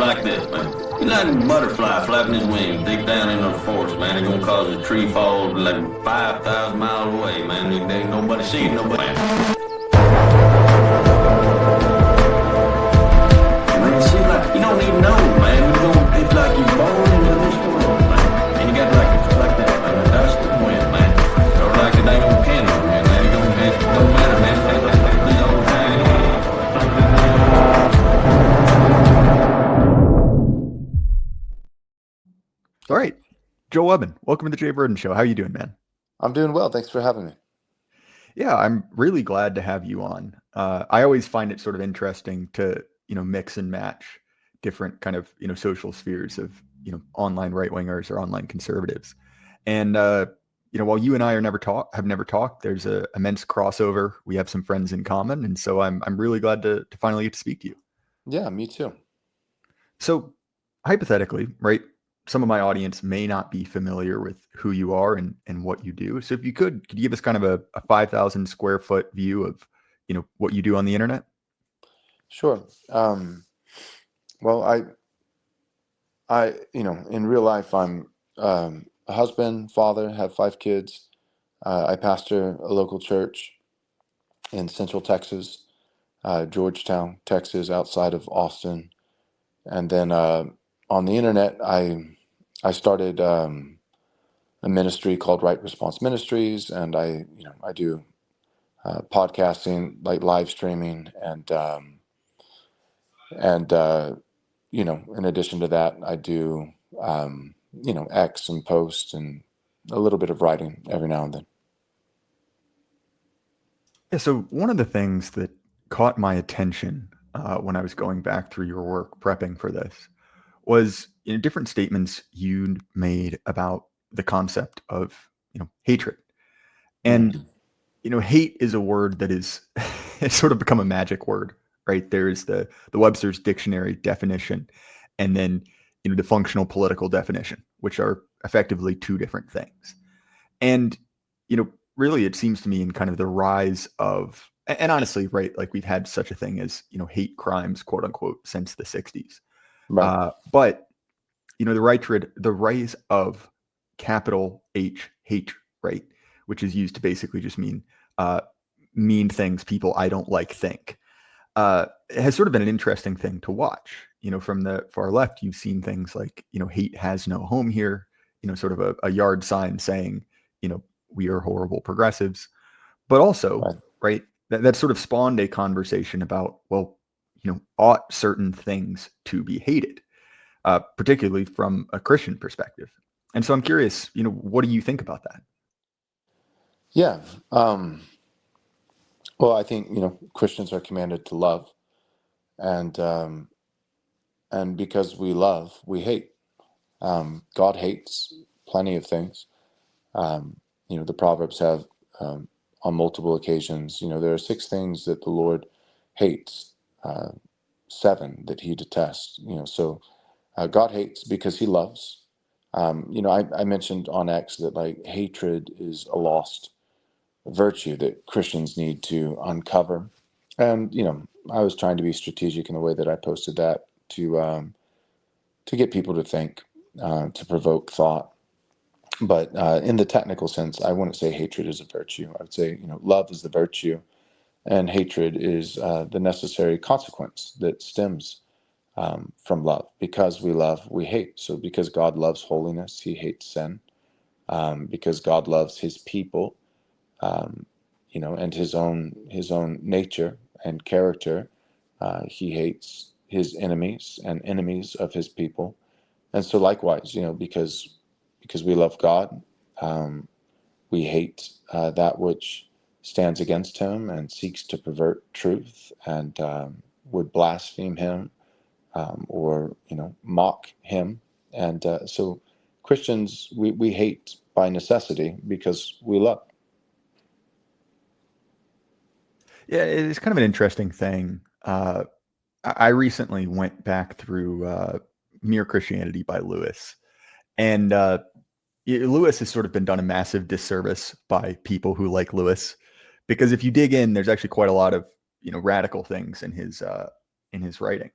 like this, man. He's like a butterfly flapping his wings deep down in the forest, man. It's gonna cause a tree fall like 5,000 miles away, man. There ain't nobody seeing nobody. Man, it seems like you don't even know, man. It's like you're born into this world, man. And you got like that, man. The dust and wind, man. Or like a dang old candle, man. It don't matter, man. It's like this old time. All right, Joe Webbon, welcome to the Jay Burden Show. How are you doing, man? I'm doing well. Thanks for having me. Yeah, I'm really glad to have you on. I always find it sort of interesting to, mix and match different kind of, social spheres of, online right-wingers or online conservatives. And, while you and I have never talked, there's a immense crossover. We have some friends in common. And so I'm really glad to finally get to speak to you. Yeah, me too. So hypothetically, right? Some of my audience may not be familiar with who you are and what you do. So if you could you give us kind of a 5,000 square foot view of, what you do on the internet? Sure. Well, I, in real life, I'm a husband, father, have 5 kids. I pastor a local church in Central Texas, Georgetown, Texas, outside of Austin. And then on the internet, I started a ministry called Right Response Ministries, and I do podcasting, like live streaming, and in addition to that, I do X and post and a little bit of writing every now and then. Yeah. So one of the things that caught my attention when I was going back through your work prepping for this was different statements you made about the concept of hatred. And hate is a word that is it's sort of become a magic word, right? There's the Webster's dictionary definition, and then the functional political definition, which are effectively 2 different things. And really it seems to me in kind of the rise of, and honestly, right, like we've had such a thing as hate crimes, quote unquote, since the 60s. Right. But the rise of capital H hate, right, which is used to basically just mean mean things people I don't like think, it has sort of been an interesting thing to watch. From the far left, you've seen things like hate has no home here, sort of a yard sign saying we are horrible progressives, but also right that sort of spawned a conversation about, well, ought certain things to be hated, particularly from a Christian perspective. And so I'm curious, what do you think about that? Yeah. Well, I think Christians are commanded to love, and because we love, we hate. God hates plenty of things. The Proverbs have on multiple occasions. There are 6 things that the Lord hates, 7 that He detests. So God hates because He loves. I mentioned on X that like hatred is a lost virtue that Christians need to uncover. And, I was trying to be strategic in the way that I posted that to get people to think, to provoke thought. But in the technical sense, I wouldn't say hatred is a virtue. I would say, love is the virtue, and hatred is the necessary consequence that stems from love. Because we love, we hate. So because God loves holiness, He hates sin. Because God loves His people, and His own nature and character, He hates His enemies and enemies of His people. And so likewise, because we love God, we hate that which stands against Him and seeks to pervert truth and would blaspheme Him, or mock Him. And so Christians, we hate by necessity because we love. Yeah, it's kind of an interesting thing. I recently went back through Mere Christianity by Lewis. And Lewis has sort of been done a massive disservice by people who like Lewis, because if you dig in, there's actually quite a lot of radical things in his writing.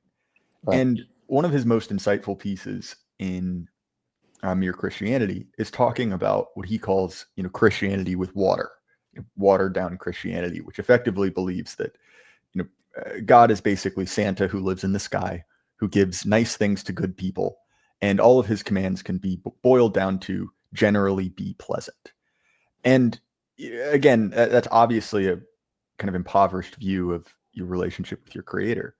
Right. And one of his most insightful pieces in Mere Christianity is talking about what he calls, Christianity with water, watered down Christianity, which effectively believes that, God is basically Santa who lives in the sky, who gives nice things to good people, and all of his commands can be boiled down to generally be pleasant. And again, that's obviously a kind of impoverished view of your relationship with your creator,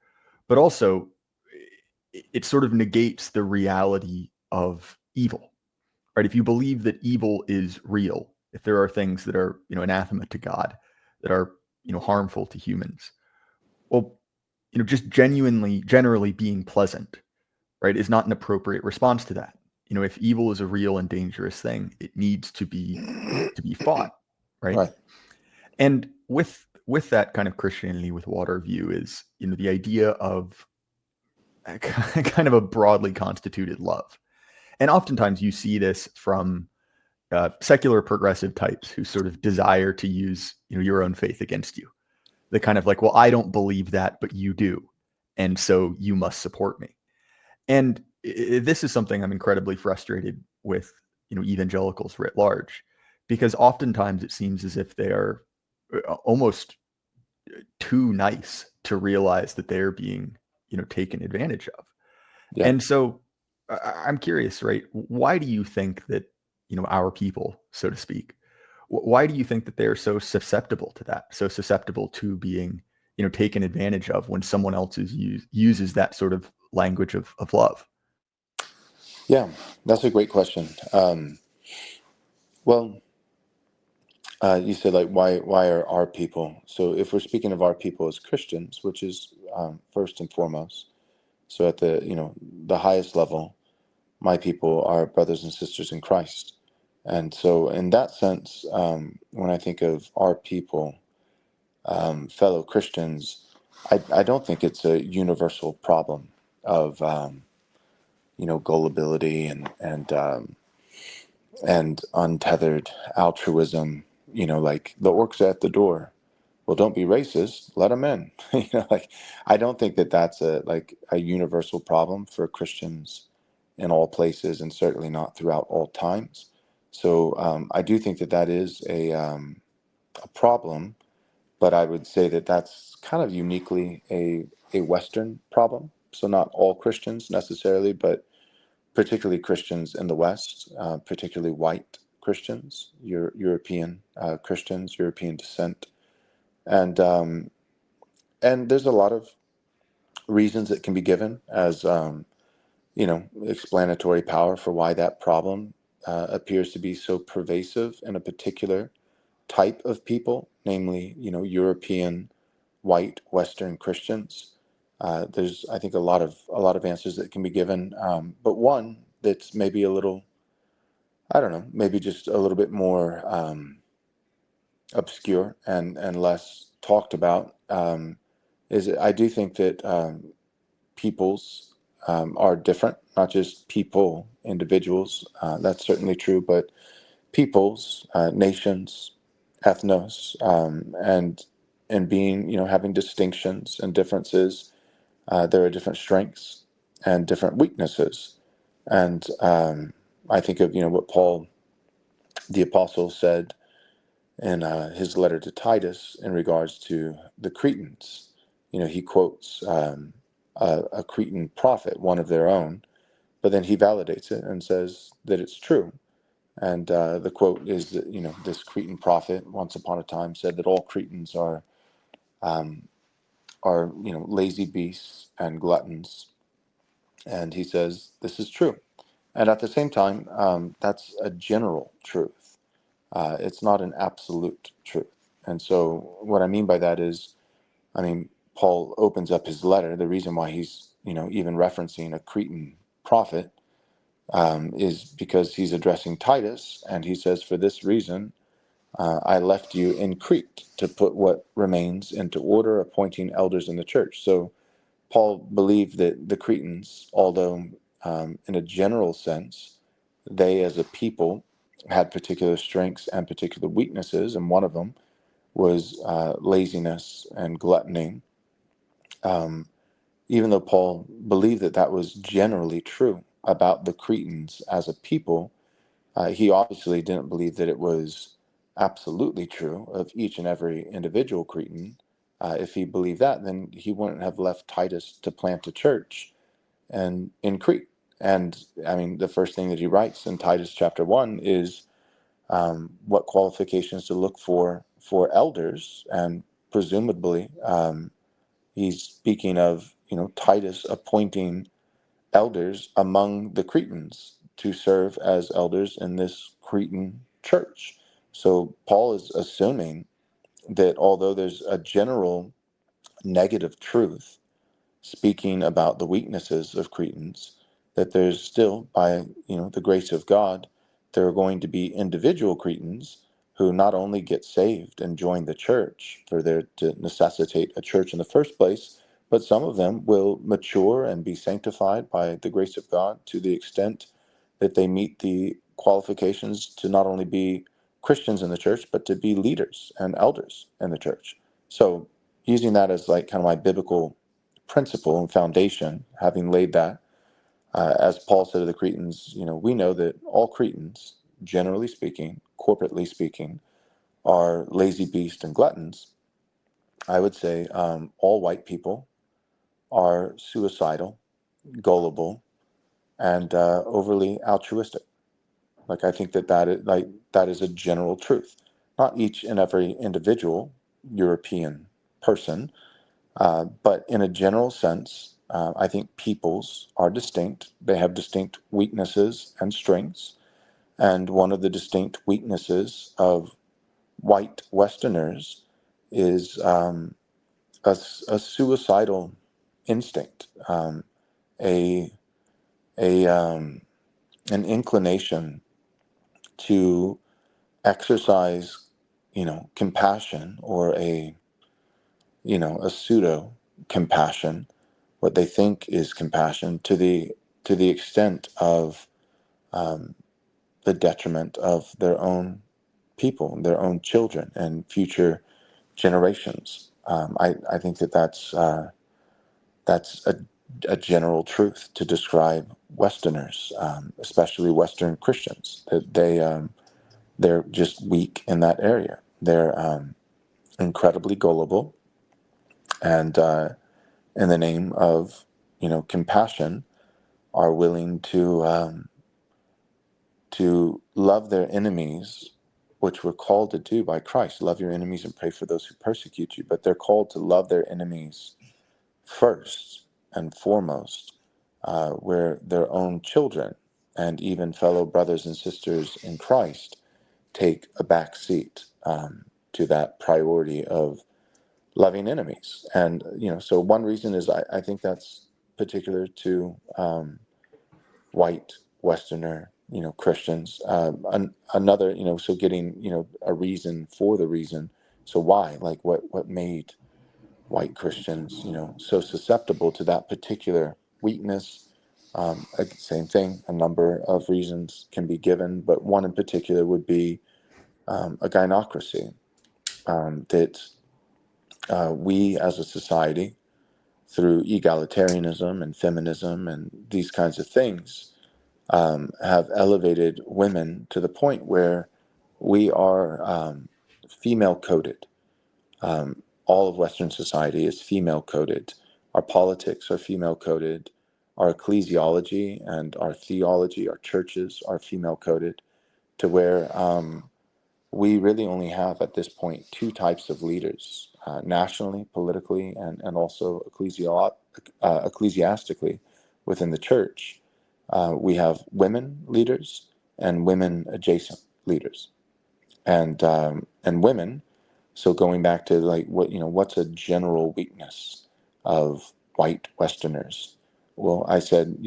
but also it sort of negates the reality of evil, right? If you believe that evil is real, if there are things that are, anathema to God, that are, harmful to humans, well, just generally being pleasant, right, is not an appropriate response to that. If evil is a real and dangerous thing, it needs to be fought, right? Right. And with that kind of Christianity with water view is, the idea of kind of a broadly constituted love. And oftentimes you see this from secular progressive types who sort of desire to use, your own faith against you. The kind of like, well, I don't believe that, but you do, and so you must support me. And this is something I'm incredibly frustrated with, evangelicals writ large, because oftentimes it seems as if they are almost too nice to realize that they're being, taken advantage of. Yeah. And so I'm curious, right? Why do you think that, our people, so to speak, why do you think that they're so susceptible to that, so susceptible to being, taken advantage of when someone else uses that sort of language of love? Yeah, that's a great question. Well, you said like why are our people? So if we're speaking of our people as Christians, which is first and foremost, so at the the highest level, my people are brothers and sisters in Christ. And so in that sense, when I think of our people, fellow Christians, I don't think it's a universal problem of gullibility and untethered altruism. Like the orcs at the door. Well, don't be racist. Let them in. Like I don't think that that's a universal problem for Christians in all places, and certainly not throughout all times. So I do think that that is a problem, but I would say that that's kind of uniquely a Western problem. So not all Christians necessarily, but particularly Christians in the West, particularly white Christians, European Christians, European descent, and there's a lot of reasons that can be given as explanatory power for why that problem appears to be so pervasive in a particular type of people, namely, European white Western Christians. There's, I think, a lot of answers that can be given, but one that's maybe a little, I don't know, maybe just a little bit more obscure and less talked about, is I do think that peoples are different, not just people, individuals. That's certainly true, but peoples, nations, ethnos, and being, having distinctions and differences. There are different strengths and different weaknesses, and I think of what Paul, the apostle, said in his letter to Titus in regards to the Cretans. He quotes a Cretan prophet, one of their own, but then he validates it and says that it's true. And the quote is that this Cretan prophet once upon a time said that all Cretans are lazy beasts and gluttons, and he says this is true. And at the same time, that's a general truth. It's not an absolute truth. And so what I mean by that is, Paul opens up his letter. The reason why he's even referencing a Cretan prophet is because he's addressing Titus, and he says, for this reason, I left you in Crete to put what remains into order, appointing elders in the church. So Paul believed that the Cretans, although in a general sense, they as a people had particular strengths and particular weaknesses, and one of them was laziness and gluttony. even though Paul believed that that was generally true about the Cretans as a people, he obviously didn't believe that it was absolutely true of each and every individual Cretan. If he believed that, then he wouldn't have left Titus to plant a church and in Crete. And I mean, the first thing that he writes in Titus chapter 1 is what qualifications to look for elders, and presumably he's speaking of Titus appointing elders among the Cretans to serve as elders in this Cretan church. So Paul is assuming that although there's a general negative truth speaking about the weaknesses of Cretans, that there's still, by the grace of God, there are going to be individual Cretans who not only get saved and join the church for there to necessitate a church in the first place, but some of them will mature and be sanctified by the grace of God to the extent that they meet the qualifications to not only be Christians in the church, but to be leaders and elders in the church. So using that as like kind of my biblical principle and foundation, having laid that, as Paul said to the Cretans, we know that all Cretans, generally speaking, corporately speaking, are lazy beasts and gluttons. I would say all white people are suicidal, gullible, and overly altruistic. Like I think that is a general truth. Not each and every individual European person, but in a general sense, I think peoples are distinct. They have distinct weaknesses and strengths. And one of the distinct weaknesses of white Westerners is a suicidal instinct, a, an inclination to exercise, compassion, or a pseudo compassion, what they think is compassion, to the extent of the detriment of their own people, their own children, and future generations. I think that's a general truth to describe Westerners, especially Western Christians, that they're just weak in that area. They're incredibly gullible, and in the name of compassion, are willing to love their enemies, which we're called to do by Christ. Love your enemies and pray for those who persecute you. But they're called to love their enemies first and foremost, where their own children and even fellow brothers and sisters in Christ take a back seat to that priority of loving enemies. And so one reason is I think that's particular to white Westerner Christians. Another so getting a reason for the reason. So why, like what made white Christians so susceptible to that particular weakness? Same thing, a number of reasons can be given, but one in particular would be a gynocracy, that we as a society, through egalitarianism and feminism and these kinds of things, have elevated women to the point where we are female coded. All of Western society is female coded. Our politics are female coded. Our ecclesiology and our theology, our churches are female coded, to where we really only have at this point two types of leaders, nationally, politically, and also ecclesiastically within the church. We have women leaders and women adjacent leaders, and women. So going back to like what's a general weakness of white Westerners? Well, I said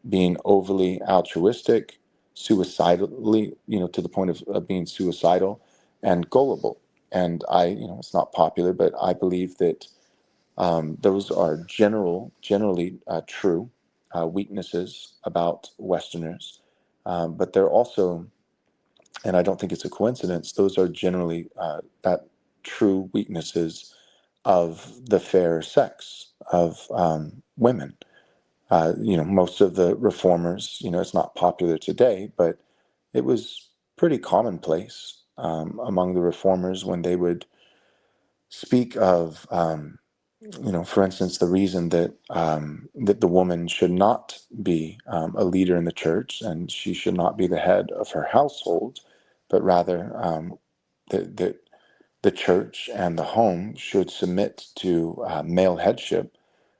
being overly altruistic, suicidally to the point of being suicidal, and gullible. And it's not popular, but I believe that those are generally true weaknesses about Westerners, but they're also, and I don't think it's a coincidence, those are generally that true weaknesses of the fair sex, of women. Most of the reformers, it's not popular today, but it was pretty commonplace among the reformers when they would speak of, for instance, the reason that that the woman should not be a leader in the church and she should not be the head of her household, but rather that the church and the home should submit to male headship.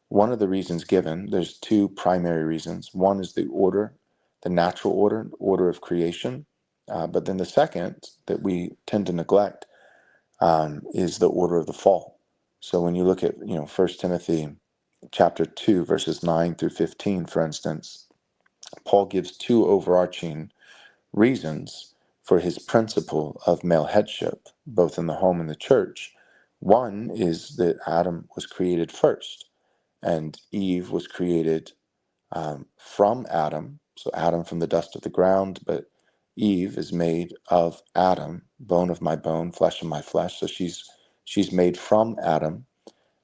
One of the reasons given, there's two primary reasons. One is the order, the natural order of creation. But then the second that we tend to neglect is the order of the fall. So when you look at 1 Timothy chapter 2, verses 9 through 15, for instance, Paul gives two overarching reasons for his principle of male headship, both in the home and the church. One is that Adam was created first, and Eve was created from Adam. So Adam from the dust of the ground, but Eve is made of Adam, bone of my bone, flesh of my flesh. So she's made from Adam,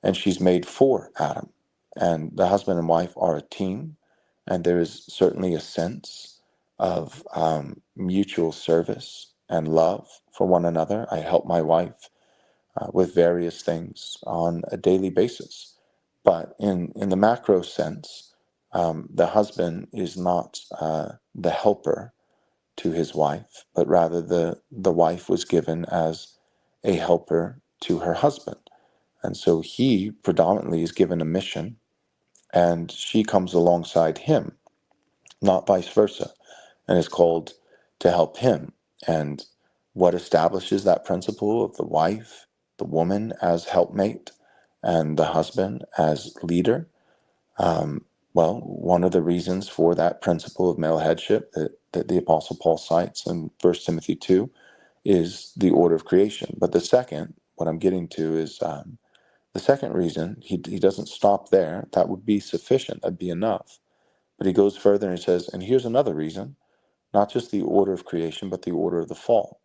and she's made for Adam. And the husband and wife are a team, and there is certainly a sense of mutual service and love for one another. I help my wife with various things on a daily basis. But in the macro sense, the husband is not the helper to his wife, but rather the wife was given as a helper to her husband. And so he predominantly is given a mission, and she comes alongside him, not vice versa, and is called to help him. And what establishes that principle of the wife, the woman as helpmate, and the husband as leader? Well, one of the reasons for that principle of male headship that the Apostle Paul cites in 1 Timothy 2 is the order of creation. But the second, what I'm getting to is the second reason, he doesn't stop there. That would be sufficient. That'd be enough. But he goes further and he says, and here's another reason, not just the order of creation, but the order of the fall.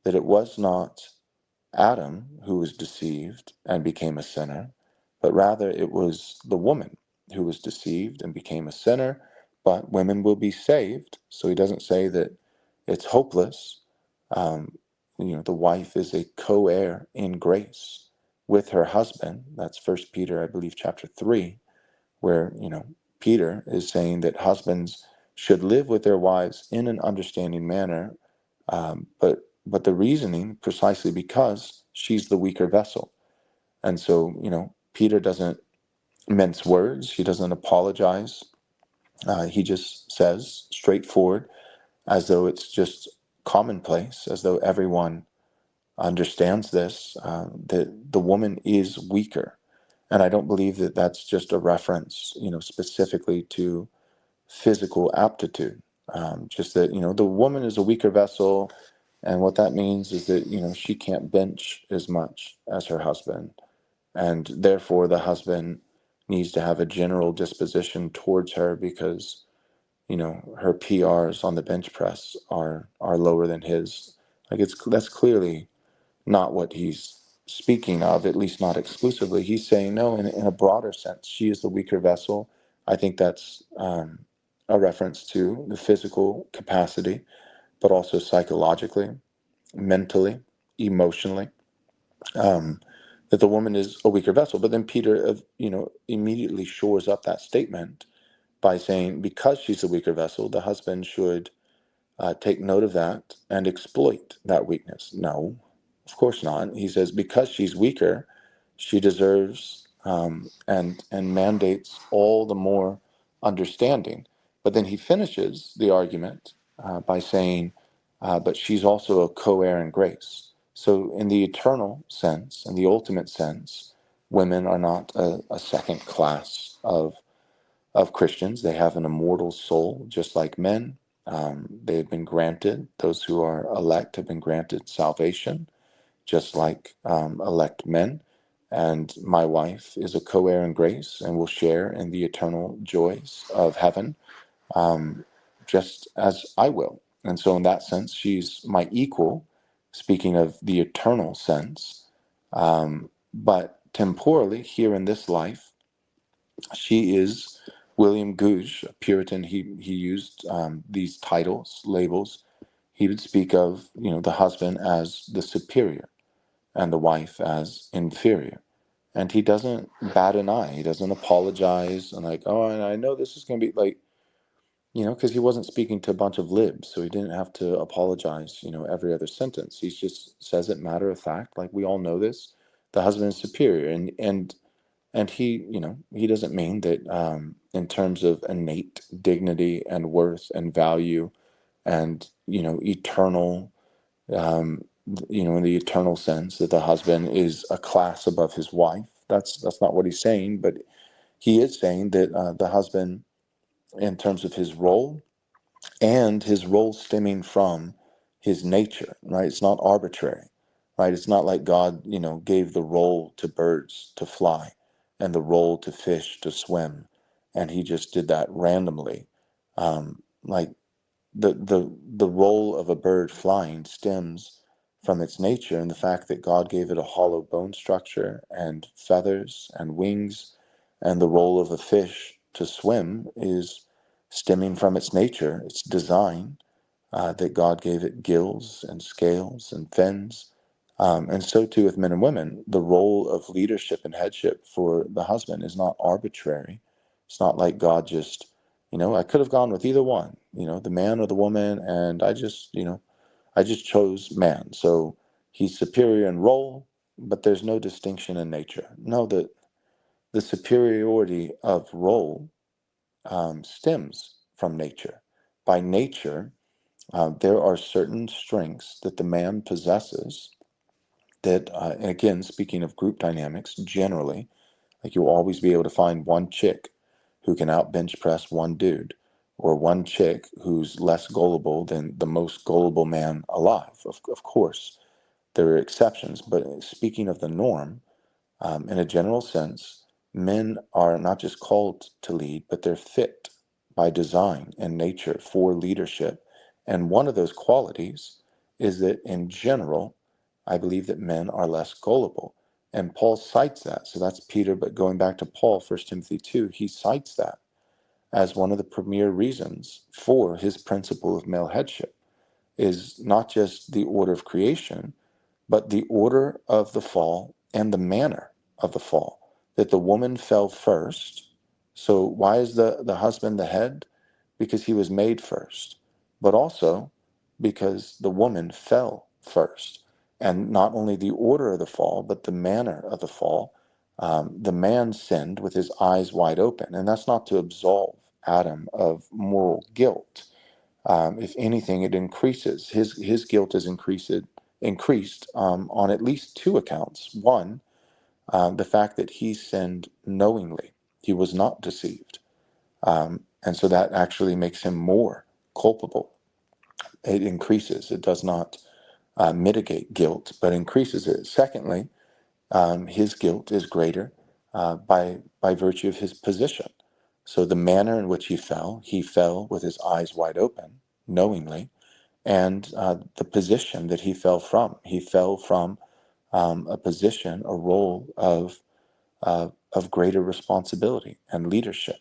That it was not Adam who was deceived and became a sinner, but rather it was the woman who was deceived and became a sinner, but women will be saved. So he doesn't say that it's hopeless. The wife is a co-heir in grace with her husband. That's 1 Peter, I believe, chapter 3, where, Peter is saying that husbands should live with their wives in an understanding manner, but the reasoning precisely because she's the weaker vessel. And so, Peter doesn't mince words. He doesn't apologize. He just says straightforward, as though it's just commonplace, as though everyone understands this, that the woman is weaker. And I don't believe that that's just a reference, specifically to physical aptitude. Just that, the woman is a weaker vessel. And what that means is that, she can't bench as much as her husband. And therefore, the husband needs to have a general disposition towards her because, her PRs on the bench press are lower than his. That's clearly not what he's speaking of, at least not exclusively. He's saying, no, in a broader sense, she is the weaker vessel. I think that's a reference to the physical capacity, but also psychologically, mentally, emotionally, that the woman is a weaker vessel. But then Peter, immediately shores up that statement by saying, because she's a weaker vessel, the husband should take note of that and exploit that weakness. No, of course not. He says, because she's weaker, she deserves and mandates all the more understanding. But then he finishes the argument by saying, but she's also a co-heir in grace. So in the eternal sense, in the ultimate sense, women are not a second class of Christians. They have an immortal soul, just like men. They have been granted, those who are elect have been granted salvation, just like elect men. And my wife is a co-heir in grace and will share in the eternal joys of heaven, just as I will. And so in that sense, she's my equal, speaking of the eternal sense. But temporally, here in this life, She is William Gouge, a Puritan. He used these titles, labels. He would speak of, the husband as the superior and the wife as inferior. And he doesn't bat an eye. He doesn't apologize and like, oh, and I know this is going to be like, because he wasn't speaking to a bunch of libs, so he didn't have to apologize, every other sentence. He just says it matter of fact, like we all know this. The husband is superior, and he, he doesn't mean that in terms of innate dignity and worth and value and eternal, in the eternal sense that the husband is a class above his wife. That's not what he's saying, but he is saying that the husband, in terms of his role and his role stemming from his nature, right? It's not arbitrary, right? It's not like God, gave the role to birds to fly and the role to fish to swim, and he just did that randomly. Like the role of a bird flying stems from its nature and the fact that God gave it a hollow bone structure and feathers and wings, and the role of a fish to swim is stemming from its nature, its design, that God gave it gills and scales and fins. And so too with men and women, the role of leadership and headship for the husband is not arbitrary. It's not like God just, I could have gone with either one, the man or the woman, and I just chose man. So he's superior in role, but there's no distinction in nature. No, the superiority of role stems from nature. By nature, there are certain strengths that the man possesses that, and again, speaking of group dynamics, generally, like you'll always be able to find one chick who can out bench press one dude, or one chick who's less gullible than the most gullible man alive. Of course, there are exceptions, but speaking of the norm, in a general sense, men are not just called to lead, but they're fit by design and nature for leadership. And one of those qualities is that in general, I believe that men are less gullible. And Paul cites that. So that's Peter, but going back to Paul, 1 Timothy 2, he cites that as one of the premier reasons for his principle of male headship is not just the order of creation, but the order of the fall and the manner of the fall. That the woman fell first. So why is the husband the head? Because he was made first. But also because the woman fell first. And not only the order of the fall, but the manner of the fall. The man sinned with his eyes wide open. And that's not to absolve Adam of moral guilt. If anything, it increases. His guilt is increased on at least two accounts. One, the fact that he sinned knowingly. He was not deceived. And so that actually makes him more culpable. It increases. It does not mitigate guilt, but increases it. Secondly, his guilt is greater by virtue of his position. So the manner in which he fell with his eyes wide open, knowingly, and the position that he fell from. He fell from a position, a role of greater responsibility and leadership.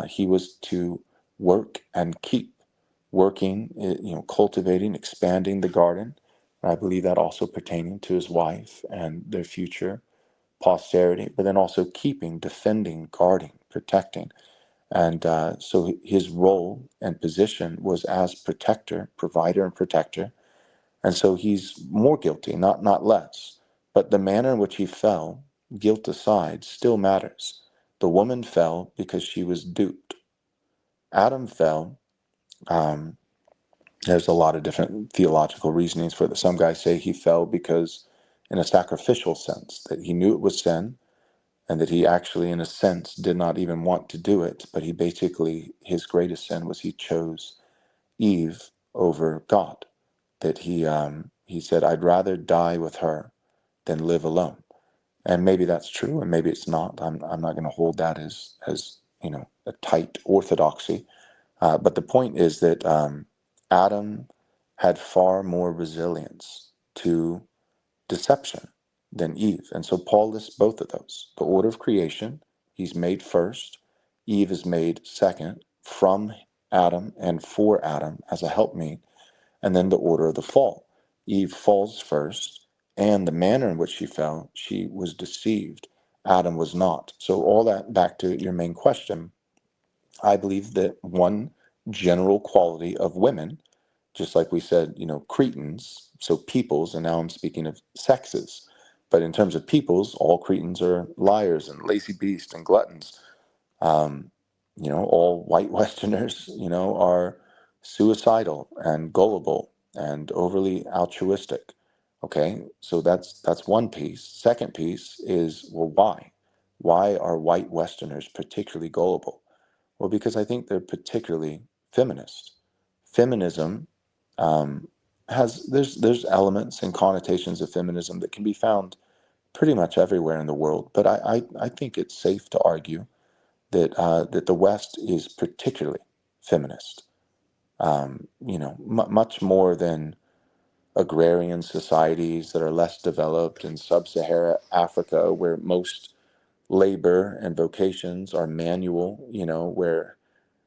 He was to work and keep working, cultivating, expanding the garden. I believe that also pertaining to his wife and their future posterity, but then also keeping, defending, guarding, protecting. And so his role and position was as protector, provider and protector. And so he's more guilty, not less. But the manner in which he fell, guilt aside, still matters. The woman fell because she was duped. Adam fell. Um, there's a lot of different theological reasonings for that. Some guys say he fell because, in a sacrificial sense, that he knew it was sin, and that he actually, in a sense, did not even want to do it. But he basically, his greatest sin was he chose Eve over God. That he said, I'd rather die with her than live alone. And maybe that's true, and maybe it's not. I'm not going to hold that as a tight orthodoxy. But the point is that Adam had far more resilience to deception than Eve. And so Paul lists both of those, the order of creation He's made first. Eve is made second from Adam and for Adam as a helpmeet, and then the order of the fall. Eve falls first, and the manner in which she fell, she was deceived. Adam was not. So all that, back to your main question, I believe that one general quality of women, just like we said, Cretans, so peoples, and now I'm speaking of sexes. But in terms of peoples, all Cretans are liars and lazy beasts and gluttons. Um, all white Westerners, are suicidal and gullible and overly altruistic. Okay, so that's one piece. Second piece is, well, why? Why are white Westerners particularly gullible? Well, because I think they're particularly feminist. Feminism there's elements and connotations of feminism that can be found pretty much everywhere in the world, but I think it's safe to argue that the West is particularly feminist. Much more than agrarian societies that are less developed in sub-Saharan Africa, where most labor and vocations are manual. Where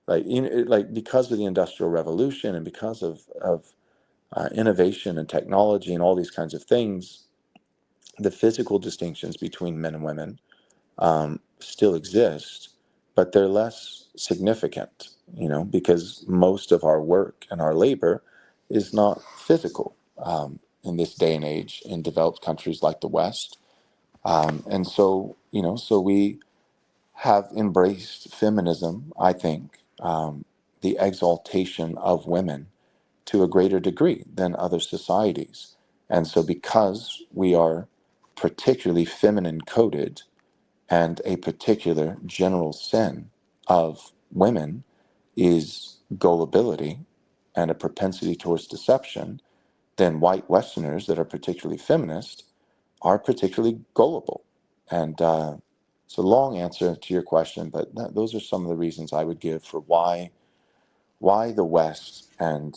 like because of the Industrial Revolution and because of innovation and technology and all these kinds of things, the physical distinctions between men and women still exist, but they're less significant, because most of our work and our labor is not physical in this day and age in developed countries like the West. And so, so we have embraced feminism, I think, the exaltation of women to a greater degree than other societies. And so because we are particularly feminine coded, and a particular general sin of women is gullibility and a propensity towards deception, then white Westerners that are particularly feminist are particularly gullible. And it's a long answer to your question, but those are some of the reasons I would give for why the West and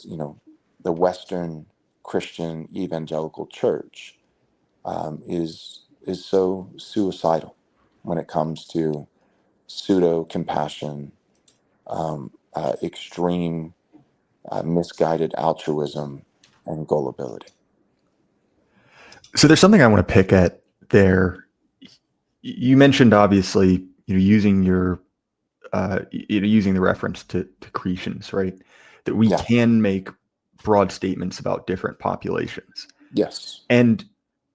the Western Christian evangelical church is so suicidal when it comes to pseudo compassion, extreme misguided altruism, and gullibility. So there's something I want to pick at there. You mentioned obviously, using your using the reference to Cretans, right? That we can make broad statements about different populations. Yes. And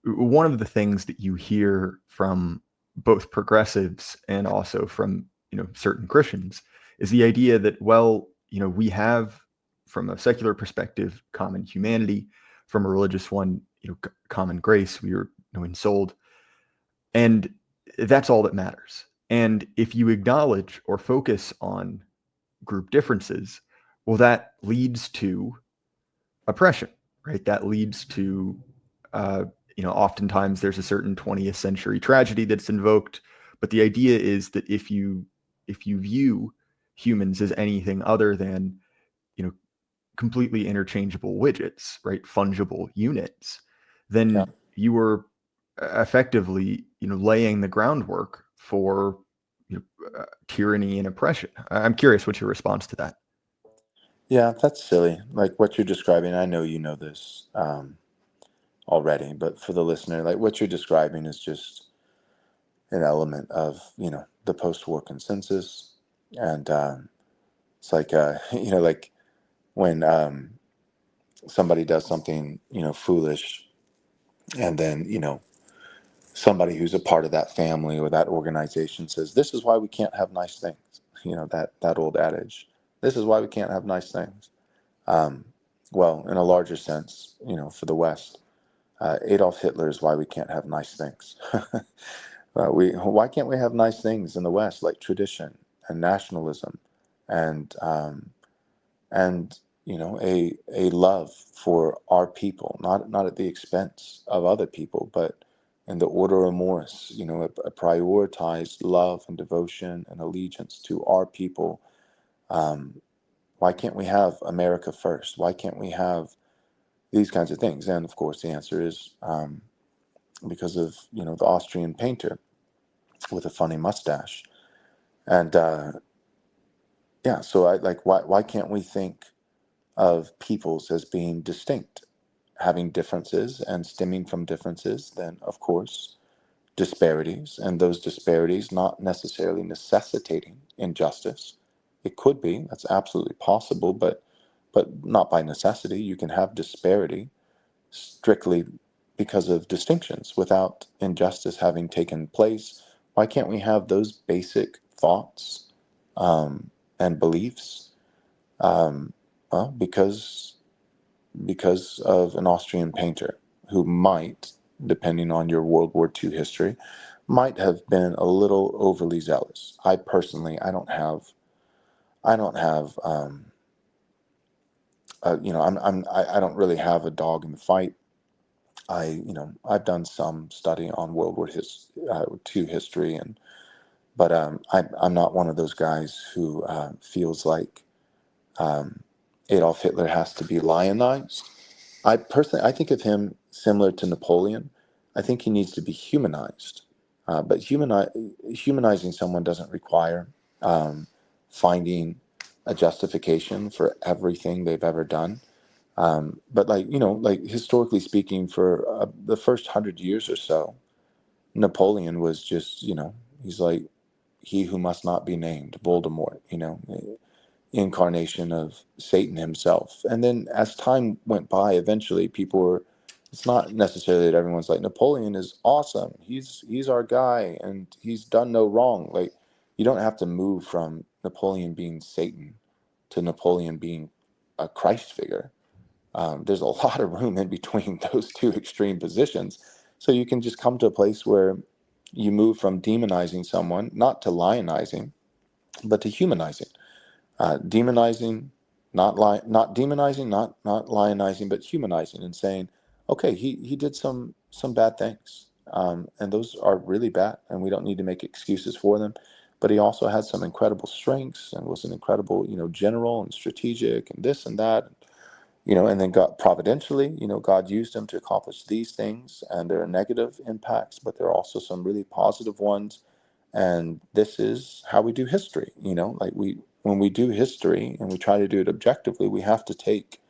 one of the things that you hear from both progressives and also from certain Christians is the idea that, well, we have, from a secular perspective, common humanity; from a religious one, common grace. We are ensouled, and that's all that matters. And if you acknowledge or focus on group differences, well, that leads to oppression, right? That leads to oftentimes there's a certain 20th century tragedy that's invoked, but the idea is that if you view humans as anything other than completely interchangeable widgets, right, fungible units, then you are effectively laying the groundwork for tyranny and oppression. I'm curious what's your response to that. Yeah, that's silly. Like what you're describing, I know you know this already, but for the listener, like what you're describing is just an element of the post-war consensus, and it's like like when somebody does something foolish, and then somebody who's a part of that family or that organization says, "This is why we can't have nice things." That old adage, "This is why we can't have nice things." Well, in a larger sense, for the West, Adolf Hitler is why we can't have nice things. Why can't we have nice things in the West, like tradition and nationalism, and a love for our people, not at the expense of other people, but in the order of mores, a prioritized love and devotion and allegiance to our people. Why can't we have America first? Why can't we have these kinds of things? And of course, the answer is because of the Austrian painter with a funny mustache. And yeah, so I like, why can't we think of peoples as being distinct, having differences and stemming from differences? Then, of course, disparities, and those disparities not necessarily necessitating injustice. It could be, that's absolutely possible, but not by necessity. You can have disparity strictly because of distinctions without injustice having taken place. Why can't we have those basic thoughts and beliefs? Well, because of an Austrian painter who might, depending on your World War II history, might have been a little overly zealous. I personally, I don't have, I don't really have a dog in the fight. I've done some study on World War II history, but I'm not one of those guys who feels like Adolf Hitler has to be lionized. I think of him similar to Napoleon. I think he needs to be humanized. But humanizing someone doesn't require finding a justification for everything they've ever done. But like historically speaking, for the first 100 years or so, Napoleon was just, he's like he who must not be named, Voldemort, incarnation of Satan himself. And then as time went by, eventually people were, it's not necessarily that everyone's like, Napoleon is awesome. He's our guy and he's done no wrong. Like, you don't have to move from Napoleon being Satan to Napoleon being a Christ figure. There's a lot of room in between those two extreme positions. So you can just come to a place where you move from demonizing someone, not to lionizing, but to humanizing. Demonizing, not demonizing, not lionizing, but humanizing, and saying, okay, he did some bad things, and those are really bad, and we don't need to make excuses for them. But he also had some incredible strengths and was an incredible, general and strategic and this and that, and then God providentially, God used him to accomplish these things, and there are negative impacts, but there are also some really positive ones. And this is how we do history. Like, when we do history and we try to do it objectively, we have to take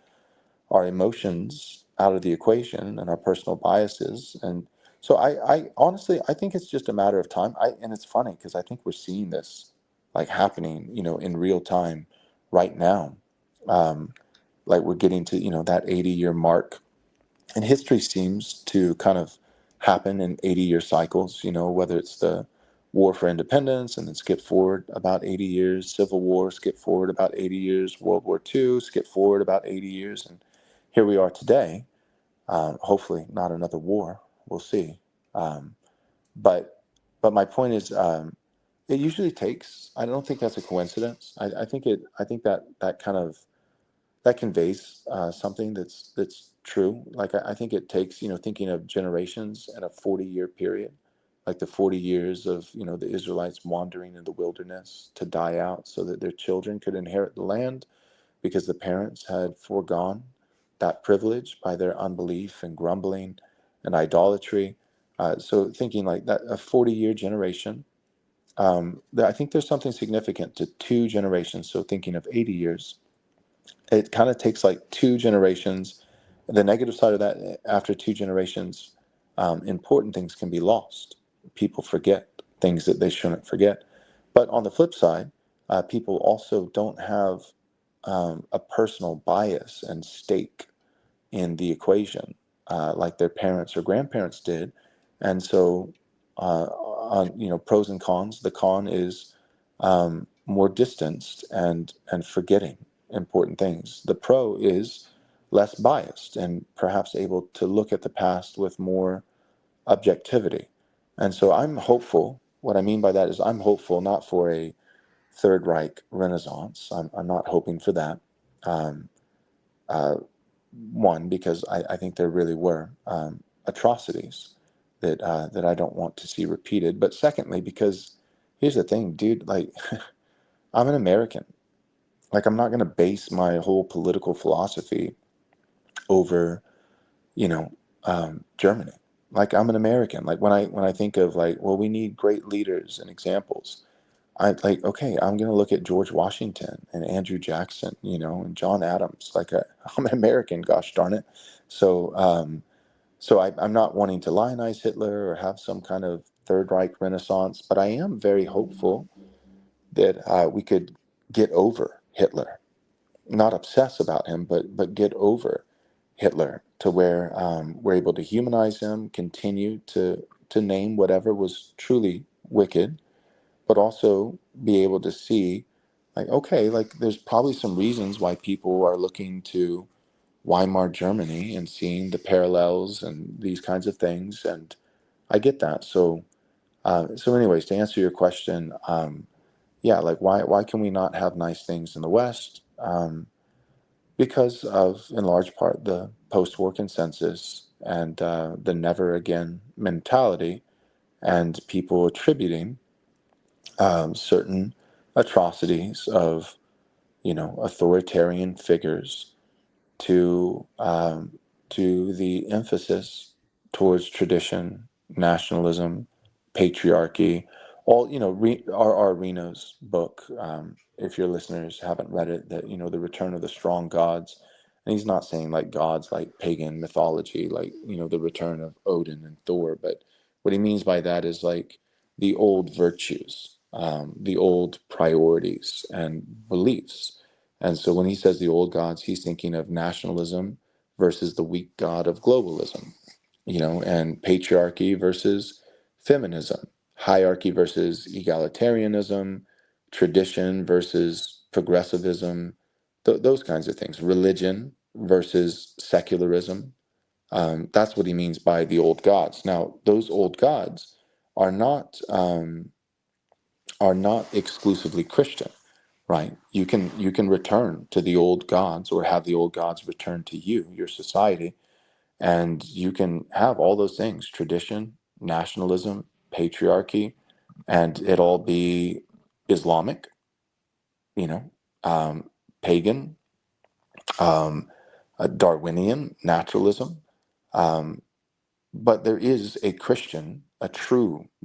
our emotions out of the equation and our personal biases. And so I honestly, I think it's just a matter of time. And it's funny because I think we're seeing this like happening, in real time right now. Like, we're getting to, that 80-year mark, and history seems to kind of happen in 80-year cycles, whether it's the war for independence and then skip forward about 80 years, Civil War, skip forward about 80 years, World War II, skip forward about 80 years, and here we are today. Hopefully not another war, we'll see. But my point is, it usually takes, I don't think that's a coincidence. I think that kind of, that conveys something that's true. Like, I think it takes, thinking of generations and a 40-year period, like the 40 years of, the Israelites wandering in the wilderness to die out so that their children could inherit the land, because the parents had foregone that privilege by their unbelief and grumbling and idolatry. So thinking like that, a 40-year generation, I think there's something significant to 2 generations. So thinking of 80 years, it kind of takes like 2 generations. The negative side of that, after 2 generations, important things can be lost. People forget things that they shouldn't forget. But on the flip side, people also don't have a personal bias and stake in the equation like their parents or grandparents did. And so, on pros and cons, the con is more distanced and forgetting important things. The pro is less biased and perhaps able to look at the past with more objectivity. And so I'm hopeful. What I mean by that is, I'm hopeful not for a Third Reich Renaissance. I'm not hoping for that. Um, One, because I think there really were atrocities that I don't want to see repeated. But secondly, because here's the thing, dude, like, I'm an American. Like, I'm not going to base my whole political philosophy over, Germany. Like, I'm an American. Like, when I think of, like, well, we need great leaders and examples. I like, okay, I'm going to look at George Washington and Andrew Jackson, and John Adams. I'm an American, gosh darn it. So, I'm not wanting to lionize Hitler or have some kind of Third Reich Renaissance, but I am very hopeful that we could get over Hitler, not obsess about him, but get over Hitler to where we're able to humanize him, continue to name whatever was truly wicked, but also be able to see, like, okay, like there's probably some reasons why people are looking to Weimar Germany and seeing the parallels and these kinds of things, and I get that. So anyways, to answer your question, yeah, like why can we not have nice things in the West? Because of, in large part, the post-war consensus and the never again mentality, and people attributing certain atrocities of authoritarian figures to the emphasis towards tradition, nationalism, patriarchy. All R. Reno's book. If your listeners haven't read it, that the Return of the Strong Gods, and he's not saying like gods like pagan mythology, like the return of Odin and Thor, but what he means by that is like the old virtues, the old priorities and beliefs. And so when he says the old gods, he's thinking of nationalism versus the weak god of globalism, and patriarchy versus feminism, hierarchy versus egalitarianism, tradition versus progressivism, those kinds of things, religion versus secularism. That's what he means by the old gods. Now, those old gods are not exclusively Christian, right? You can return to the old gods, or have the old gods return to you, your society, and you can have all those things: tradition, nationalism, patriarchy, and it all be Islamic, you know, pagan, um, Darwinian, naturalism. Um, but there is a Christian, the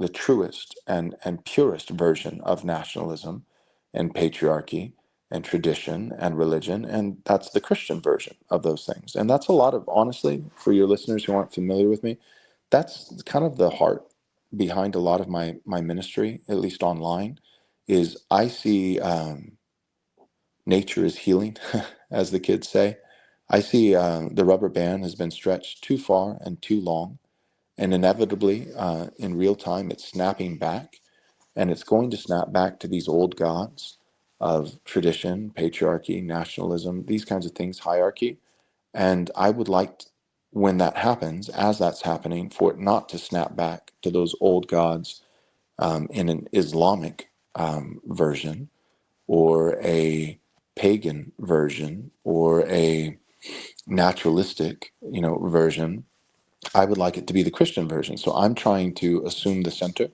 truest and purest version of nationalism and patriarchy and tradition and religion, and that's the Christian version of those things. And that's a lot of, honestly, for your listeners who aren't familiar with me, that's kind of the heart behind a lot of my ministry, at least online, is I see nature is healing, as the kids say. I see the rubber band has been stretched too far and too long, and inevitably, in real time, it's snapping back, and it's going to snap back to these old gods of tradition, patriarchy, nationalism, these kinds of things, hierarchy. And I would like, when that happens, as that's happening, for it not to snap back to those old gods in an Islamic version, or a pagan version, or a naturalistic, version. I would like it to be the Christian version. So I'm trying to assume the center,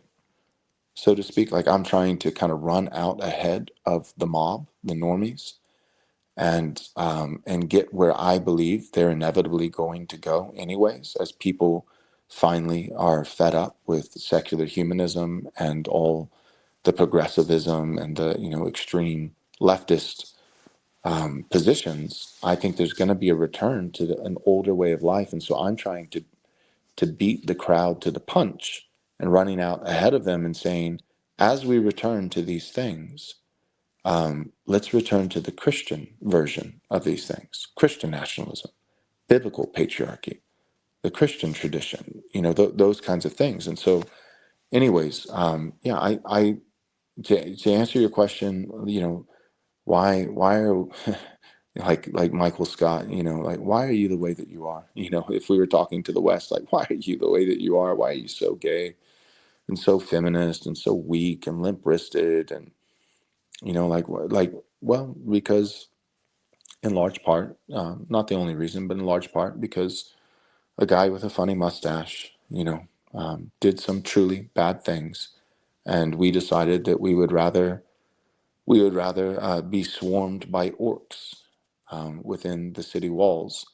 so to speak. Like I'm trying to kind of run out ahead of the mob, the normies, and get where I believe they're inevitably going to go anyways, as people finally are fed up with secular humanism and all the progressivism and the extreme leftist positions. I think there's going to be a return to an older way of life, and so I'm trying to beat the crowd to the punch and running out ahead of them and saying, as we return to these things, let's return to the Christian version of these things: Christian nationalism, biblical patriarchy, the Christian tradition, those kinds of things. And so, anyways, yeah, I to answer your question, why are like Michael Scott, like, why are you the way that you are? If we were talking to the West, like, why are you the way that you are? Why are you so gay and so feminist and so weak and limp wristed? And well, because in large part, not the only reason, but in large part because a guy with a funny mustache, did some truly bad things, and we decided that we would rather be swarmed by orcs within the city walls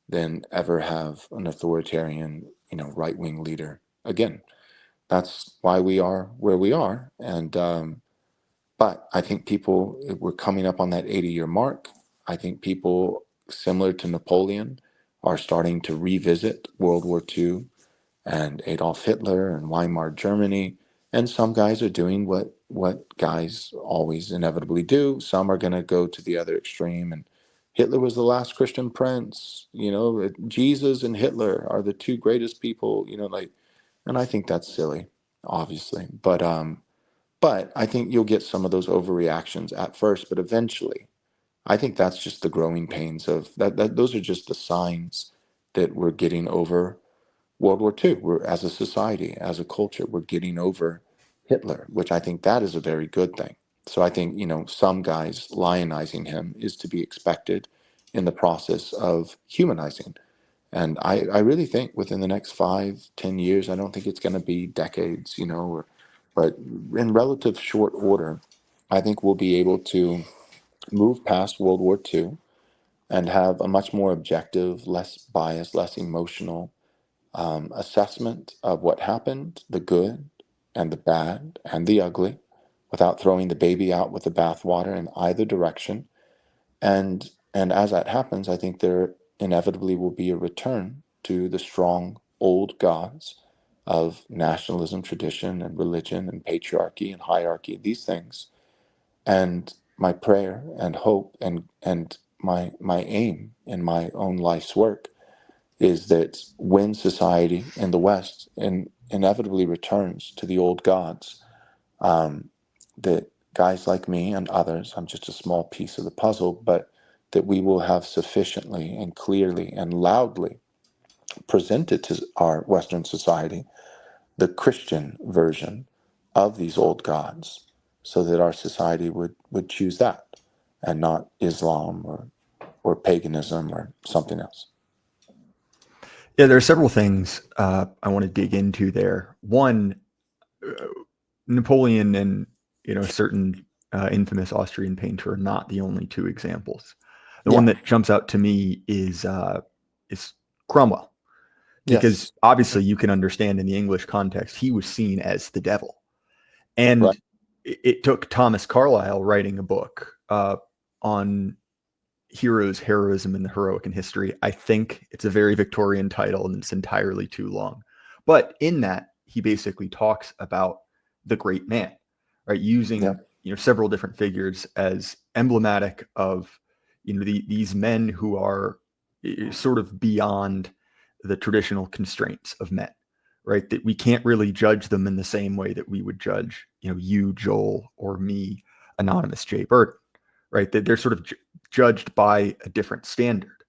than ever have an authoritarian, right-wing leader again. That's why we are where we are, and But I think people, we're coming up on that 80-year mark. I think people similar to Napoleon are starting to revisit World War II and Adolf Hitler and Weimar Germany. And some guys are doing what guys always inevitably do. Some are going to go to the other extreme. And Hitler was the last Christian prince. Jesus and Hitler are the two greatest people. And I think that's silly, obviously. But I think you'll get some of those overreactions at first, but eventually, I think that's just the growing pains of that. Those are just the signs that we're getting over World War II. We're, as a society, as a culture, we're getting over Hitler, which I think that is a very good thing. So I think, some guys lionizing him is to be expected in the process of humanizing. And I really think within the next 5, 10 years, I don't think it's going to be decades, but in relative short order, I think we'll be able to move past World War II and have a much more objective, less biased, less emotional assessment of what happened, the good and the bad and the ugly, without throwing the baby out with the bathwater in either direction. And as that happens, I think there inevitably will be a return to the strong old gods of nationalism, tradition, and religion, and patriarchy and hierarchy, these things. And my prayer and hope and my aim in my own life's work is that when society in the West inevitably returns to the old gods, that guys like me and others, I'm just a small piece of the puzzle, but that we will have sufficiently and clearly and loudly presented to our Western society the Christian version of these old gods, so that our society would choose that and not Islam or paganism or something else. Yeah, there are several things I want to dig into there. One, Napoleon and a certain infamous Austrian painter are not the only two examples. The one that jumps out to me is Cromwell, because obviously you can understand in the English context he was seen as the devil, and it took Thomas Carlyle writing a book on heroes, heroism, and the heroic in history. I think it's a very Victorian title and it's entirely too long. But in that, he basically talks about the great man, right? Using several different figures as emblematic of these men who are sort of beyond the traditional constraints of men, right? That we can't really judge them in the same way that we would judge, you, Joel, or me, anonymous Jay Burton, right? That they're sort of judged by a different standard.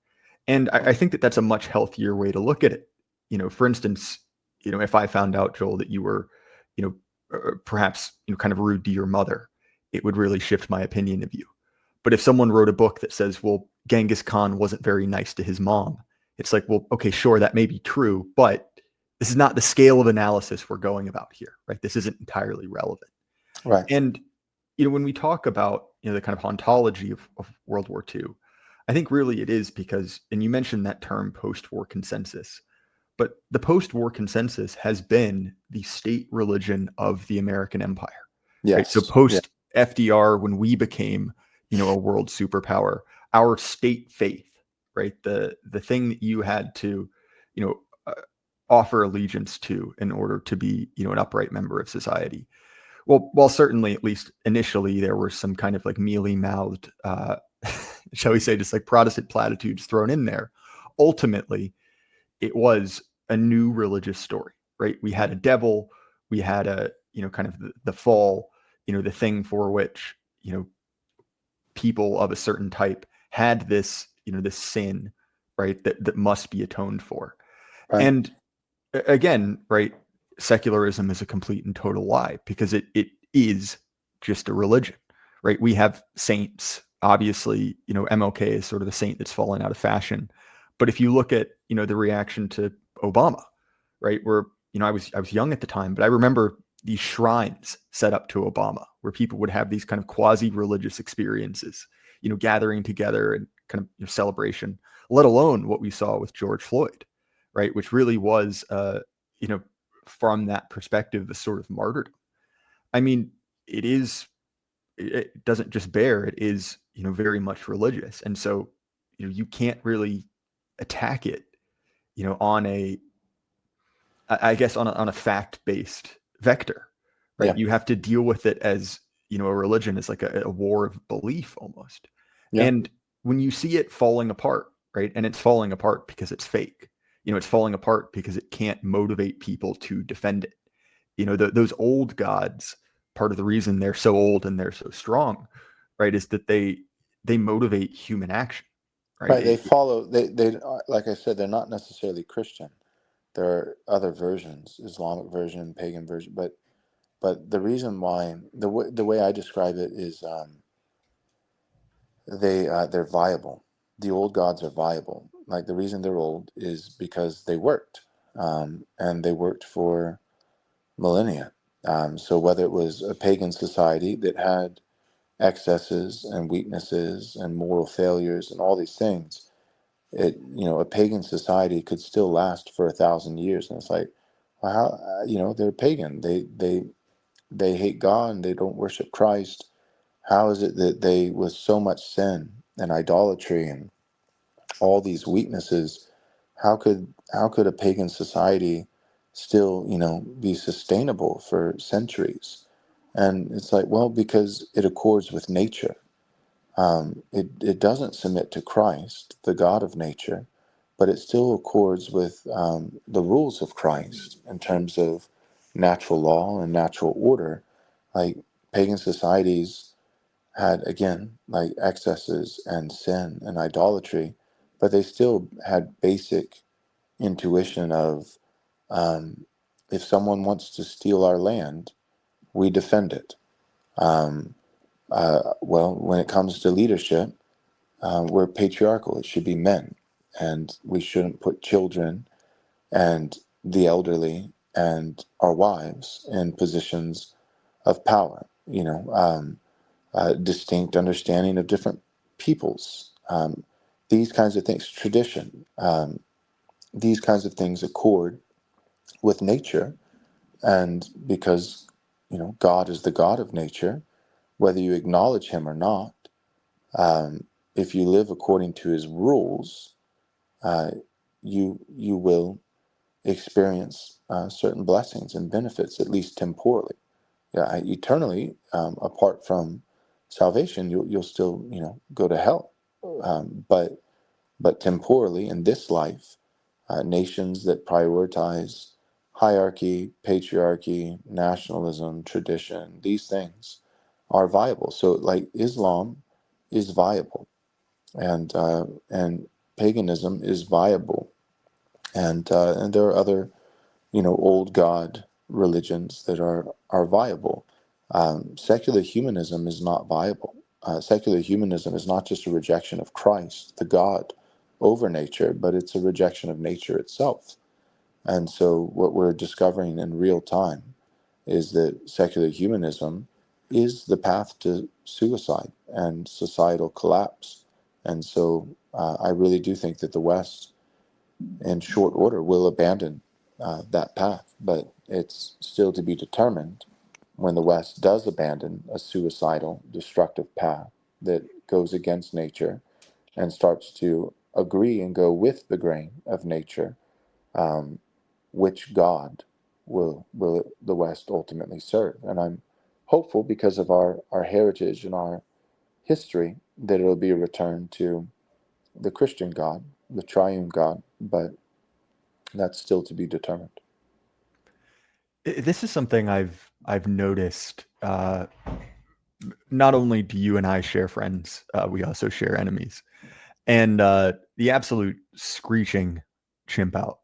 And I think that that's a much healthier way to look at it. For instance, if I found out, Joel, that you were, perhaps, kind of rude to your mother, it would really shift my opinion of you. But if someone wrote a book that says, well, Genghis Khan wasn't very nice to his mom, it's like, well, okay, sure, that may be true, but this is not the scale of analysis we're going about here, right? This isn't entirely relevant. Right. And, when we talk about, the kind of ontology of World War II, I think really it is because, and you mentioned that term post-war consensus, but the post-war consensus has been the state religion of the American empire. Yes. Right? So post FDR, when we became, a world superpower, our state faith, right? The thing that you had to, offer allegiance to in order to be, an upright member of society. Well, while certainly, at least initially, there were some kind of like mealy-mouthed, shall we say, just like Protestant platitudes thrown in there. Ultimately, it was a new religious story, right? We had a devil, we had a, kind of the fall, the thing for which, people of a certain type had this, this sin, right? That must be atoned for. Right. And again, right, secularism is a complete and total lie because it is just a religion, right? We have saints. Obviously, MLK is sort of the saint that's fallen out of fashion. But if you look at, the reaction to Obama, right, where, I was young at the time, but I remember these shrines set up to Obama where people would have these kind of quasi-religious experiences, gathering together and kind of celebration, let alone what we saw with George Floyd, right, which really was, from that perspective, the sort of martyrdom. I mean, it is it doesn't just bear, it is, very much religious. And so, you can't really attack it, on I guess on a fact-based vector, right? Yeah. You have to deal with it as, a religion is like a war of belief almost. Yeah. And when you see it falling apart, right? And it's falling apart because it's fake. It's falling apart because it can't motivate people to defend it. Those old gods, part of the reason they're so old and they're so strong, right, is that they motivate human action, right? Right. They follow. They like I said, they're not necessarily Christian. There are other versions, Islamic version, pagan version, but the reason why the way I describe it is they're viable. The old gods are viable. Like the reason they're old is because they worked, and they worked for millennia. So whether it was a pagan society that had excesses and weaknesses and moral failures and all these things, a pagan society could still last for 1,000 years. And it's like, well, how, they're pagan. They hate God and they don't worship Christ. How is it that they, with so much sin and idolatry and all these weaknesses, how could a pagan society still, be sustainable for centuries? And it's like, well, because it accords with nature. It doesn't submit to Christ, the God of nature, but it still accords with the rules of Christ in terms of natural law and natural order. Like pagan societies had, again, like excesses and sin and idolatry, but they still had basic intuition of if someone wants to steal our land, we defend it. Um, well, when it comes to leadership, we're patriarchal. It should be men, and we shouldn't put children and the elderly and our wives in positions of power. Distinct understanding of different peoples. These kinds of things, tradition. These kinds of things accord with nature, and because God is the God of nature, whether you acknowledge Him or not. If you live according to His rules, uh, you will experience certain blessings and benefits, at least temporally. Yeah, eternally, apart from salvation, you'll still go to hell. But temporally in this life, nations that prioritize hierarchy, patriarchy, nationalism, tradition, these things are viable. So, like Islam is viable, and paganism is viable, and there are other old god religions that are viable. Secular humanism is not viable. Secular humanism is not just a rejection of Christ, the God, over nature, but it's a rejection of nature itself. And so, what we're discovering in real time is that secular humanism is the path to suicide and societal collapse. And so, I really do think that the West, in short order, will abandon that path, but it's still to be determined when the West does abandon a suicidal, destructive path that goes against nature and starts to agree and go with the grain of nature, um, which God will the West ultimately serve. And I'm hopeful, because of our heritage and our history, that it'll be a return to the Christian God, the triune God, but that's still to be determined. This is something I've noticed. Not only do you and I share friends, we also share enemies, and the absolute screeching chimp out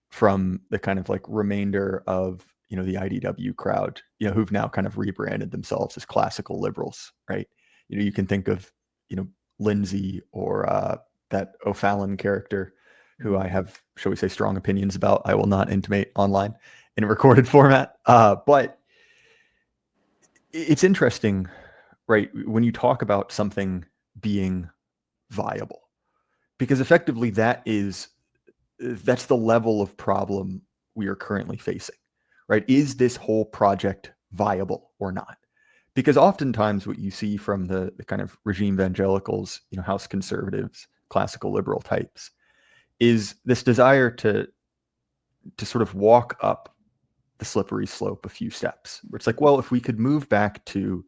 from the kind of like remainder of the IDW crowd, who've now kind of rebranded themselves as classical liberals, right? You can think of Lindsay or that O'Fallon character, who I have, shall we say, strong opinions about. I will not intimate online in a recorded format, but it's interesting, right, when you talk about something being viable, because effectively that's the level of problem we are currently facing, right? Is this whole project viable or not? Because oftentimes what you see from the kind of regime evangelicals, House conservatives, classical liberal types, is this desire to sort of walk up the slippery slope a few steps. Where it's like, well, if we could move back to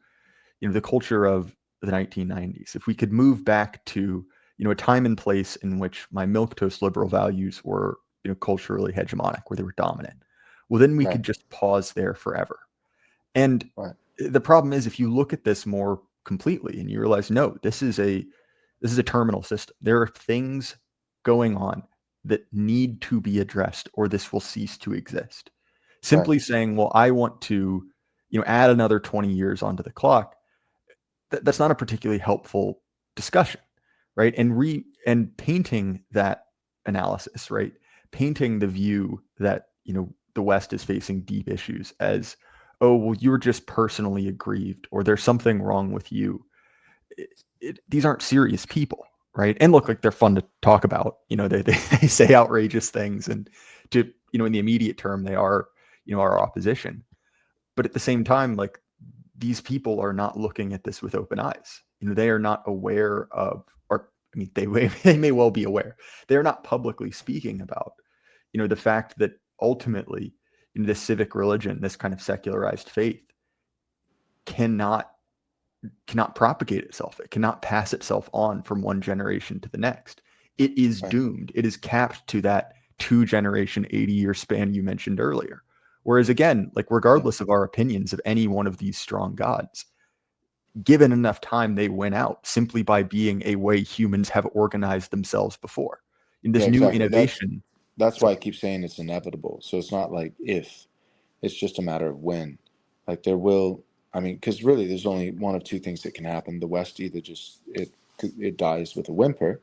the culture of the 1990s, if we could move back to a time and place in which my milquetoast liberal values were culturally hegemonic, where they were dominant, well, then we Right. could just pause there forever. And Right. the problem is, if you look at this more completely and you realize, no, this is a terminal system. There are things going on that need to be addressed, or this will cease to exist. Simply saying, well, I want to add another 20 years onto the clock, that's not a particularly helpful discussion, right? And painting that analysis, right? Painting the view that the West is facing deep issues as, oh, well, you're just personally aggrieved, or there's something wrong with you. These aren't serious people, right? And look, like, they're fun to talk about. They say outrageous things, and to in the immediate term, they are our opposition. But at the same time, like, these people are not looking at this with open eyes. They are not aware of, or I mean, they may well be aware. They are not publicly speaking about, the fact that ultimately, this civic religion, this kind of secularized faith, cannot propagate itself. It cannot pass itself on from one generation to the next. It is doomed. It is capped to that 2-generation, 80-year span you mentioned earlier. Whereas, again, like, regardless of our opinions of any one of these strong gods, given enough time, they win out simply by being a way humans have organized themselves before. In this new innovation. That's why I keep saying it's inevitable. So it's not like if, it's just a matter of when. Like, there will, I mean, because really there's only one of two things that can happen. The West either just, it dies with a whimper,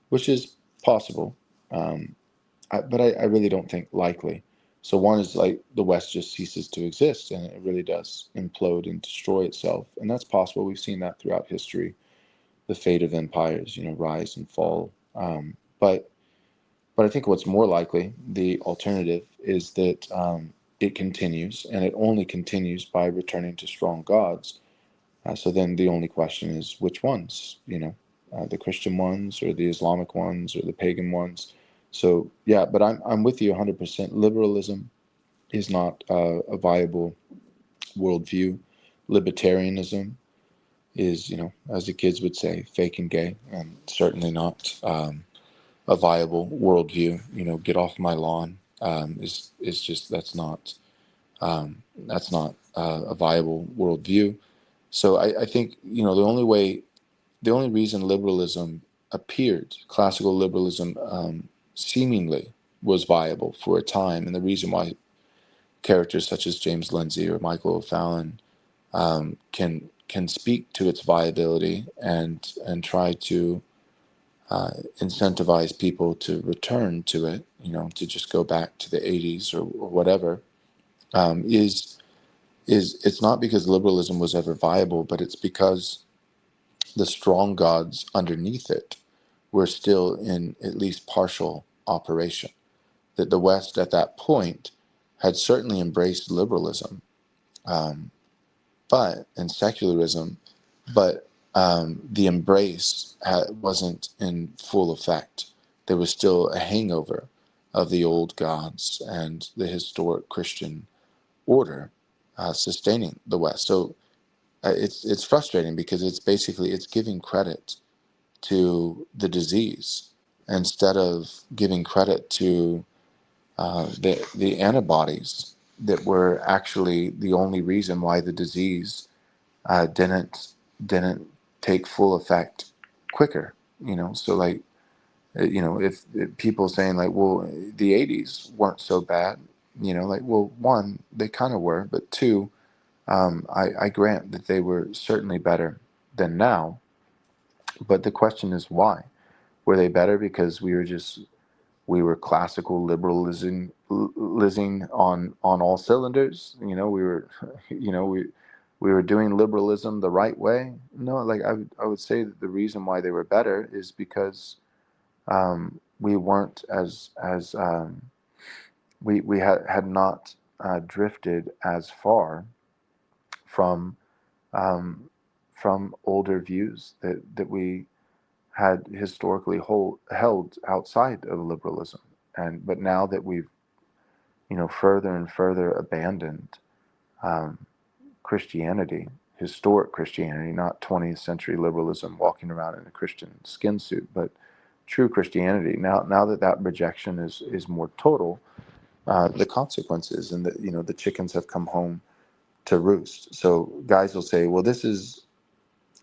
which is possible, but I really don't think likely. So one is, like, the West just ceases to exist, and it really does implode and destroy itself. And that's possible. We've seen that throughout history, the fate of empires, rise and fall. But I think what's more likely, the alternative, is that it continues, and it only continues by returning to strong gods. So then the only question is, which ones? The Christian ones, or the Islamic ones, or the pagan ones. So yeah, but I'm with you 100%. Liberalism is not a viable worldview. Libertarianism is, as the kids would say, fake and gay, and certainly not a viable worldview. Get off my lawn. Is just, that's not a viable worldview. So I think the only reason liberalism appeared, classical liberalism, seemingly was viable for a time, and the reason why characters such as James Lindsay or Michael O'Fallon can speak to its viability and try to incentivize people to return to it, to just go back to the 80s or whatever, is it's not because liberalism was ever viable, but it's because the strong gods underneath it were still in at least partial operation. That the West at that point had certainly embraced liberalism, and secularism, but the embrace wasn't in full effect. There was still a hangover of the old gods and the historic Christian order sustaining the West. So it's frustrating, because it's giving credit to the disease instead of giving credit to the antibodies that were actually the only reason why the disease didn't take full effect quicker. So, like, if people saying, like, well, the 80s weren't so bad, like, well, one, they kind of were, but two, I grant that they were certainly better than now. But the question is, why were they better? Because we were classical liberalism on all cylinders. We were, we were doing liberalism the right way. No, like, I would say that the reason why they were better is because we weren't we had not drifted as far from from older views that we had historically held outside of liberalism. But now that we've, further and further abandoned um, Christianity, historic Christianity, not 20th century liberalism walking around in a Christian skin suit, but true Christianity. Now that rejection is more total, the consequences and the chickens have come home to roost. So guys will say, well, this is,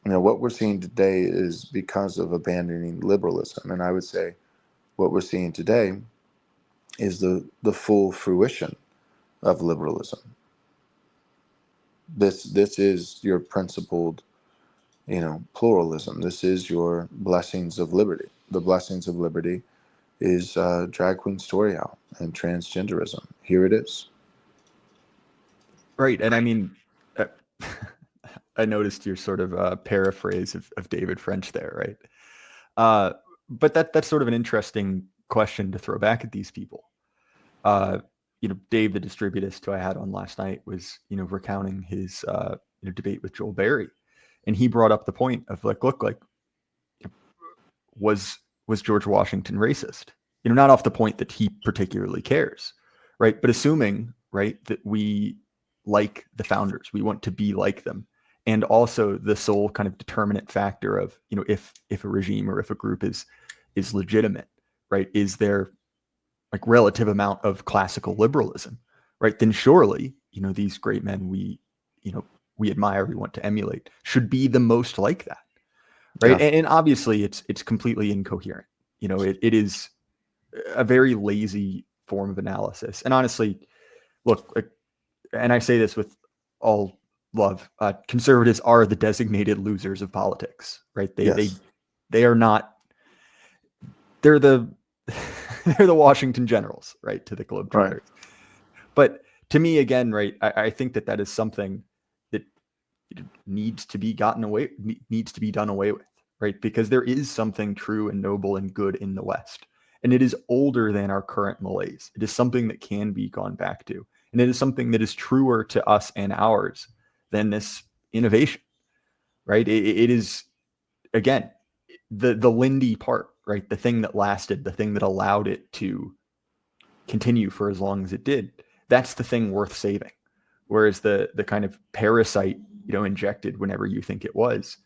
what we're seeing today is because of abandoning liberalism. And I would say what we're seeing today is the full fruition of liberalism. This is your principled, pluralism. This is your blessings of liberty. The blessings of liberty is drag queen story out and transgenderism. Here it is. Right. And I mean, uh, I noticed your sort of paraphrase of David French there, right? But that's sort of an interesting question to throw back at these people. Dave, the distributist who I had on last night, was, recounting his debate with Joel Berry, and he brought up the point of like, look, like, was George Washington racist? Not off the point that he particularly cares, right? But assuming, right, that we like the founders, we want to be like them, and also the sole kind of determinant factor of, if a regime or if a group is legitimate, right? Is there like relative amount of classical liberalism, right? Then surely, these great men we admire, we want to emulate, should be the most like that, right? Yeah. And obviously it's completely incoherent. It is a very lazy form of analysis. And honestly, look, and I say this with all love, conservatives are the designated losers of politics, right? They are not, they're the they're the Washington Generals, right, to the Globetrotters. Right. But to me, again, right, I think that is something that needs to be done away with, right? Because there is something true and noble and good in the West, and it is older than our current malaise. It is something that can be gone back to, and it is something that is truer to us and ours than this innovation, right? It is, again, the Lindy part, right? The thing that lasted, the thing that allowed it to continue for as long as it did. That's the thing worth saving. Whereas the kind of parasite, injected whenever you think it was,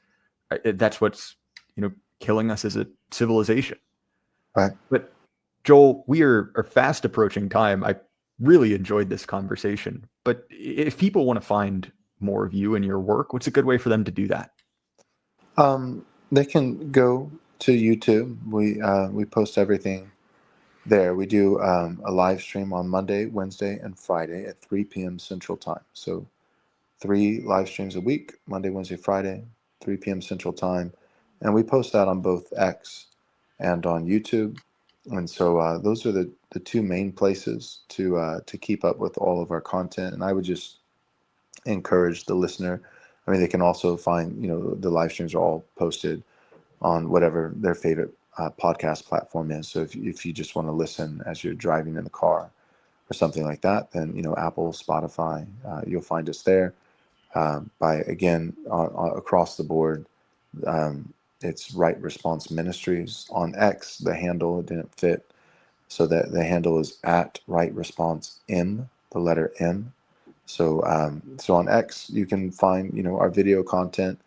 that's what's, killing us as a civilization. Right. But Joel, we are fast approaching time. I really enjoyed this conversation, but if people want to find more of you and your work, what's a good way for them to do that? They can go to YouTube. We post everything there. We do a live stream on Monday, Wednesday, and Friday at 3 p.m. Central Time. So 3 live streams a week, Monday, Wednesday, Friday, 3 p.m. Central Time. And we post that on both X and on YouTube. And so those are the 2 main places to keep up with all of our content. And I would just encourage the listener. I mean, they can also find, the live streams are all posted on whatever their favorite podcast platform is. So if you just want to listen as you're driving in the car or something like that, then, Apple, Spotify, you'll find us there. Across the board, it's Right Response Ministries. On X, the handle didn't fit, so that the handle is at Right Response M, the letter M. So on X, you can find, our video content,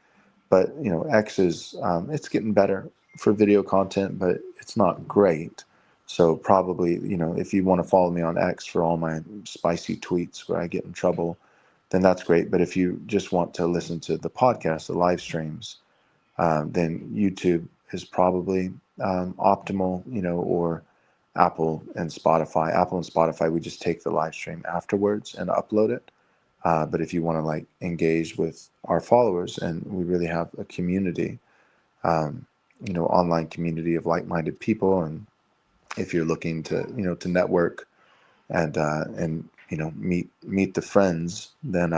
but, X is, it's getting better for video content, but it's not great. So probably, if you want to follow me on X for all my spicy tweets where I get in trouble, then that's great. But if you just want to listen to the podcast, the live streams, then YouTube is probably optimal, or Apple and Spotify. Apple and Spotify, we just take the live stream afterwards and upload it. But if you want to engage with our followers, and we really have a community, online community of like-minded people, and if you're looking to to network and meet the friends, then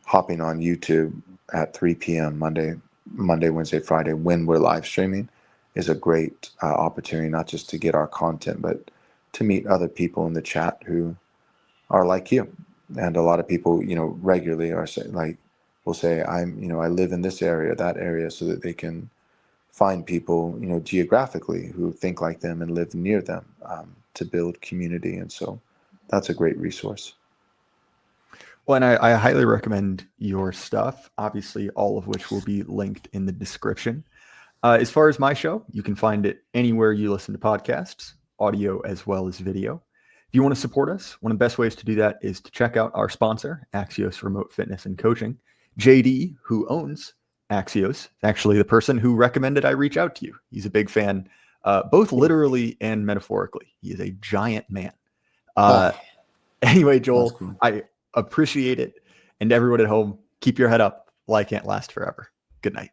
hopping on YouTube at 3 p.m. Monday, Wednesday, Friday, when we're live streaming, is a great opportunity, not just to get our content, but to meet other people in the chat who are like you. And a lot of people, regularly are saying, will say, I live in this area, that area, so that they can find people, geographically who think like them and live near them, to build community. And so that's a great resource. Well, and I highly recommend your stuff, obviously, all of which will be linked in the description. As far as my show, you can find it anywhere you listen to podcasts, audio as well as video. If you want to support us, one of the best ways to do that is to check out our sponsor, Axios Remote Fitness and Coaching. JD, who owns Axios, is actually the person who recommended I reach out to you. He's a big fan, both literally and metaphorically. He is a giant man. Anyway, Joel, Cool. I appreciate it. And everyone at home, keep your head up. Life can't last forever. Good night.